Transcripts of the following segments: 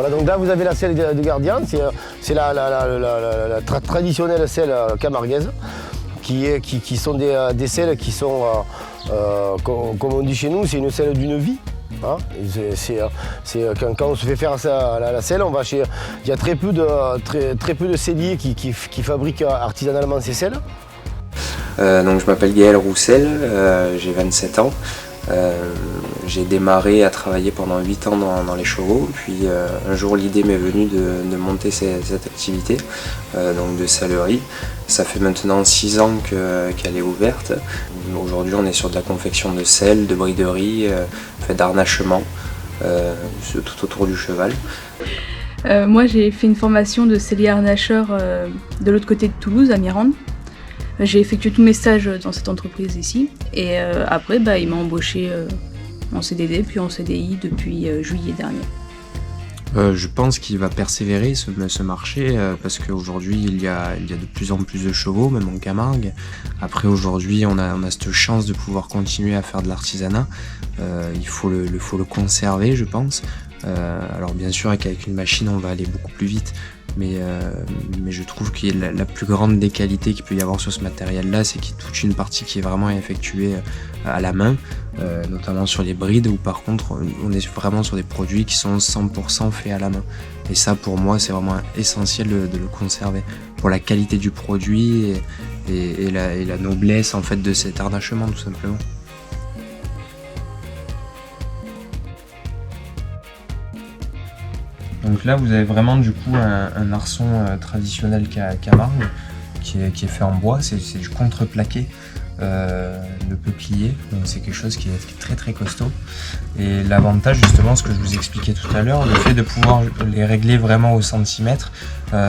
Voilà, donc là vous avez la selle de gardien, c'est la traditionnelle selle camarguaise, qui sont des selles qui sont, comme on dit chez nous, c'est une selle d'une vie. Hein, quand on se fait faire la selle, il y a très peu de selliers qui fabriquent artisanalement ces selles. Donc je m'appelle Gaël Roussel, j'ai 27 ans. J'ai démarré à travailler pendant 8 ans dans les chevaux, puis un jour l'idée m'est venue de monter cette activité donc de sellerie. Ça fait maintenant 6 ans qu'elle est ouverte. Aujourd'hui on est sur de la confection de selle, de briderie, d'harnachement, tout autour du cheval. Moi j'ai fait une formation de sellier harnacheur de l'autre côté de Toulouse, à Mirande. J'ai effectué tous mes stages dans cette entreprise ici et après il m'a embauché en CDD puis en CDI depuis juillet dernier. Je pense qu'il va persévérer ce marché parce qu'aujourd'hui il y a de plus en plus de chevaux, même en Camargue. Après aujourd'hui on a cette chance de pouvoir continuer à faire de l'artisanat. Il faut le conserver, je pense. Alors bien sûr qu'avec une machine on va aller beaucoup plus vite. Mais je trouve que la plus grande des qualités qu'il peut y avoir sur ce matériel-là, c'est qu'il y a toute une partie qui est vraiment effectuée à la main, notamment sur les brides, où par contre on est vraiment sur des produits qui sont 100% faits à la main. Et ça pour moi c'est vraiment essentiel de le conserver, pour la qualité du produit et la noblesse en fait de cet harnachement tout simplement. Donc là vous avez vraiment du coup un arçon traditionnel Camargue qui est fait en bois, c'est du contreplaqué de peuplier, donc c'est quelque chose qui est très très costaud. Et l'avantage justement, ce que je vous expliquais tout à l'heure, le fait de pouvoir les régler vraiment au centimètre,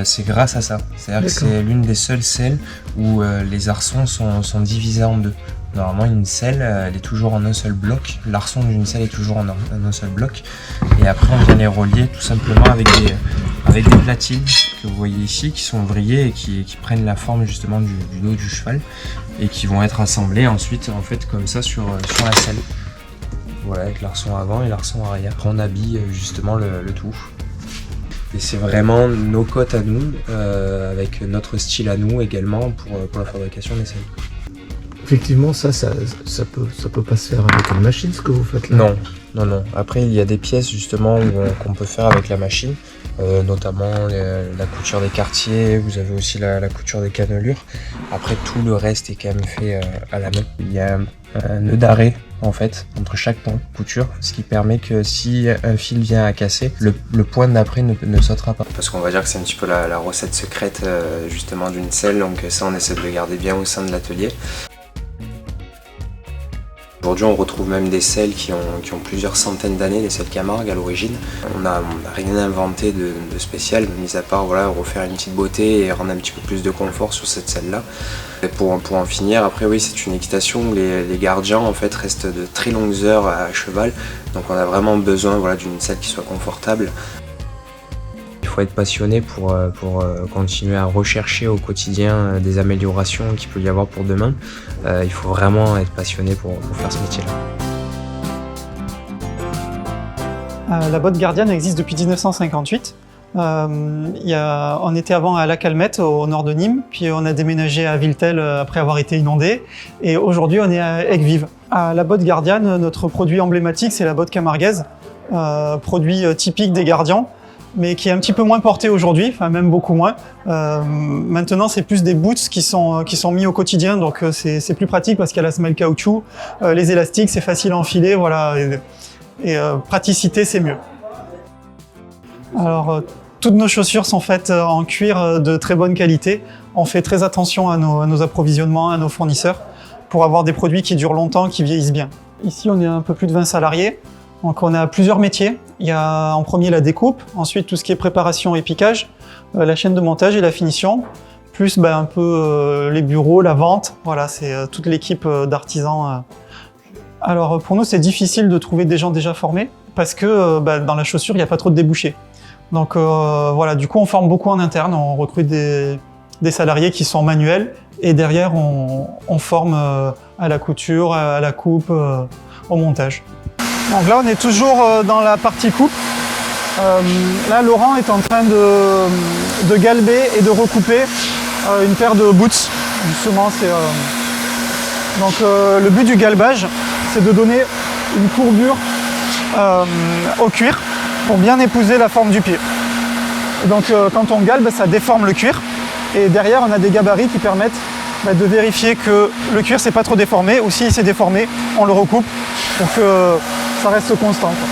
c'est grâce à ça. C'est-à-dire que c'est l'une des seules selles où les arçons sont divisés en deux. Normalement une selle elle est toujours en un seul bloc, l'arçon d'une selle est toujours en un seul bloc et après on vient les relier tout simplement avec des platines que vous voyez ici qui sont vrillées et qui prennent la forme justement du dos du cheval et qui vont être assemblées ensuite en fait comme ça sur la selle. Voilà, avec l'arçon avant et l'arçon arrière. Après on habille justement le tout. Et c'est vraiment nos cotes à nous, avec notre style à nous également pour la fabrication des selles. Effectivement, ça peut pas se faire avec une machine, ce que vous faites là. Non. Après, il y a des pièces justement qu'on peut faire avec la machine, notamment la couture des quartiers. Vous avez aussi la couture des cannelures. Après, tout le reste est quand même fait à la main. Il y a un nœud d'arrêt en fait entre chaque couture, ce qui permet que si un fil vient à casser, le point d'après ne sautera pas. Parce qu'on va dire que c'est un petit peu la recette secrète justement d'une selle, donc ça on essaie de le garder bien au sein de l'atelier. Aujourd'hui, on retrouve même des selles qui ont plusieurs centaines d'années, des selles Camargue à l'origine. On n'a rien inventé de spécial, mis à part refaire une petite beauté et rendre un petit peu plus de confort sur cette selle-là. Et pour en finir, après oui, c'est une équitation où les gardiens en fait restent de très longues heures à cheval. Donc on a vraiment besoin d'une selle qui soit confortable. Il faut être passionné pour continuer à rechercher au quotidien des améliorations qu'il peut y avoir pour demain. Il faut vraiment être passionné pour faire ce métier-là. La botte gardienne existe depuis 1958. On était avant à La Calmette, au nord de Nîmes, puis on a déménagé à Villetel après avoir été inondé, et aujourd'hui on est à Aigues-Vives. À la botte gardienne, notre produit emblématique c'est la botte camarguaise, produit typique des gardiens, mais qui est un petit peu moins porté aujourd'hui, enfin même beaucoup moins. Maintenant c'est plus des boots qui sont mis au quotidien, donc c'est plus pratique parce qu'il y a la semelle caoutchouc, les élastiques, c'est facile à enfiler, voilà, et praticité c'est mieux. Alors toutes nos chaussures sont faites en cuir de très bonne qualité. On fait très attention à nos approvisionnements, à nos fournisseurs, pour avoir des produits qui durent longtemps, qui vieillissent bien. Ici on est un peu plus de 20 salariés. Donc on a plusieurs métiers. Il y a en premier la découpe, ensuite tout ce qui est préparation et piquage, la chaîne de montage et la finition, plus un peu les bureaux, la vente. Voilà, c'est toute l'équipe d'artisans. Alors pour nous c'est difficile de trouver des gens déjà formés parce que dans la chaussure il n'y a pas trop de débouchés. Donc voilà, du coup on forme beaucoup en interne, on recrute des salariés qui sont manuels et derrière on forme à la couture, à la coupe, au montage. Donc là on est toujours dans la partie coupe. Là, Laurent est en train de galber et de recouper une paire de boots. Justement, donc le but du galbage, c'est de donner une courbure au cuir pour bien épouser la forme du pied. Et donc quand on galbe, ça déforme le cuir. Et derrière, on a des gabarits qui permettent de vérifier que le cuir s'est pas trop déformé, ou s'il s'est déformé, on le recoupe pour que ça reste constant, quoi.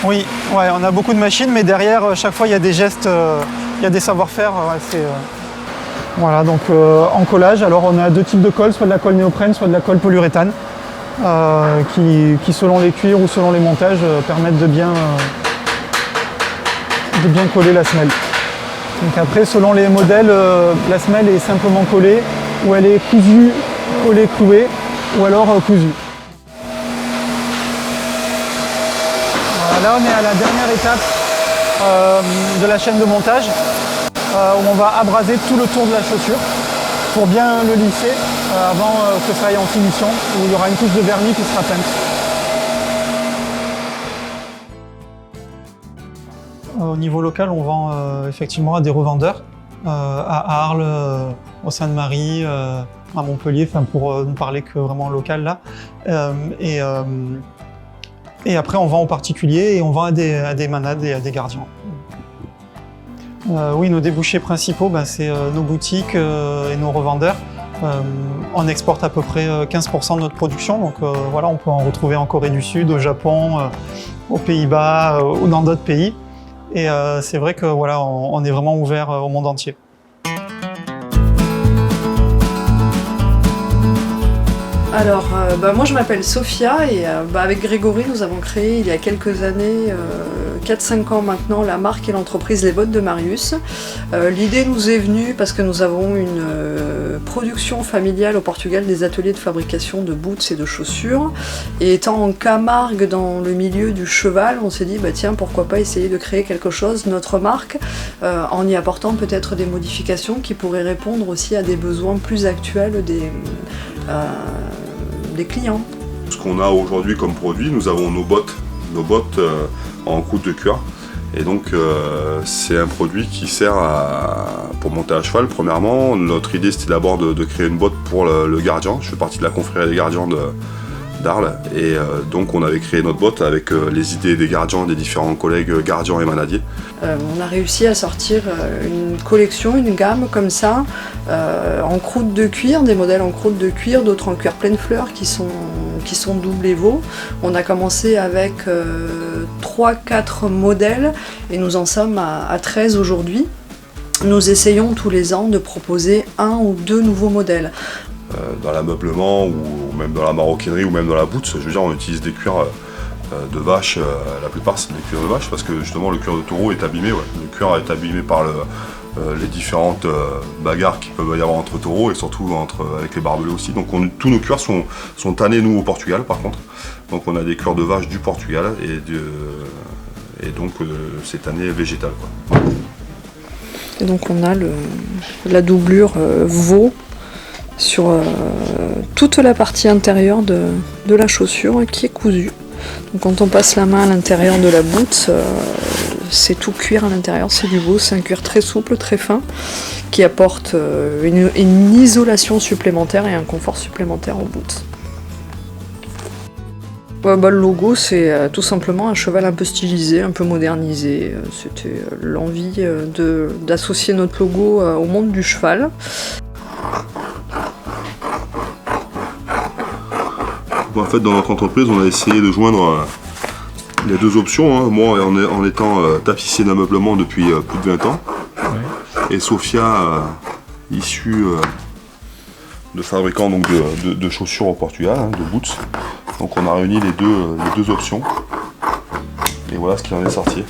Oui, ouais, on a beaucoup de machines, mais derrière, chaque fois, il y a des gestes, il y a des savoir-faire. Voilà, donc en collage, alors on a deux types de colle, soit de la colle néoprène, soit de la colle polyuréthane, qui selon les cuirs ou selon les montages, permettent de bien coller la semelle. Donc après, selon les modèles, la semelle est simplement collée, ou elle est cousue, collée, clouée, ou alors cousue. Voilà, là, on est à la dernière étape de la chaîne de montage, où on va abraser tout le tour de la chaussure pour bien le lisser avant que ça aille en finition, où il y aura une couche de vernis qui sera peinte. Au niveau local, on vend effectivement à des revendeurs, à Arles, au Sainte-Marie, à Montpellier, pour ne parler que vraiment local là. Et après, on vend aux particuliers et on vend à des manades et à des gardiens. Oui, nos débouchés principaux, c'est nos boutiques et nos revendeurs. On exporte à peu près 15% de notre production, donc voilà, on peut en retrouver en Corée du Sud, au Japon, aux Pays-Bas ou dans d'autres pays. Et c'est vrai que voilà, on est vraiment ouvert au monde entier. Alors, moi je m'appelle Sophia et avec Grégory nous avons créé il y a quelques années, 4-5 ans maintenant, la marque et l'entreprise Les Bottes de Marius. L'idée nous est venue parce que nous avons une production familiale au Portugal des ateliers de fabrication de boots et de chaussures. Et étant en Camargue dans le milieu du cheval, on s'est dit tiens, pourquoi pas essayer de créer quelque chose, notre marque, en y apportant peut-être des modifications qui pourraient répondre aussi à des besoins plus actuels des clients. Ce qu'on a aujourd'hui comme produit, nous avons nos bottes en croûte de cuir. Et donc c'est un produit qui sert pour monter à cheval. Premièrement, notre idée c'était d'abord de créer une botte pour le gardien. Je fais partie de la confrérie des gardiens d'Arles. Et donc on avait créé notre botte avec les idées des gardiens, des différents collègues gardiens et manadiers. On a réussi à sortir une collection, une gamme comme ça, en croûte de cuir, des modèles en croûte de cuir, d'autres en cuir pleine fleur qui sont double Evo. On a commencé avec 3-4 modèles et nous en sommes à 13 aujourd'hui. Nous essayons tous les ans de proposer 1 ou 2 nouveaux modèles. Dans l'ameublement ou même dans la maroquinerie ou même dans la boots, je veux dire, on utilise des cuirs de vache, la plupart c'est des cuirs de vache parce que justement le cuir de taureau est abîmé, le cuir est abîmé par les différentes bagarres qu'il peut y avoir entre taureaux et surtout avec les barbelés aussi. Donc tous nos cuirs sont tannés nous au Portugal par contre. Donc on a des cuirs de vache du Portugal et donc c'est tanné végétal, quoi. Et donc on a la doublure veau sur toute la partie intérieure de la chaussure qui est cousue. Donc quand on passe la main à l'intérieur de la boot, c'est tout cuir à l'intérieur, c'est du veau, c'est un cuir très souple, très fin, qui apporte une isolation supplémentaire et un confort supplémentaire aux boots. Le logo, c'est tout simplement un cheval un peu stylisé, un peu modernisé. C'était l'envie d'associer notre logo au monde du cheval. En fait, dans notre entreprise, on a essayé de joindre les deux options. Moi, en étant tapissier d'ameublement depuis plus de 20 ans, et Sophia, issue de fabricants donc, de chaussures au Portugal, de boots. Donc on a réuni les deux options, et voilà ce qui en est sorti.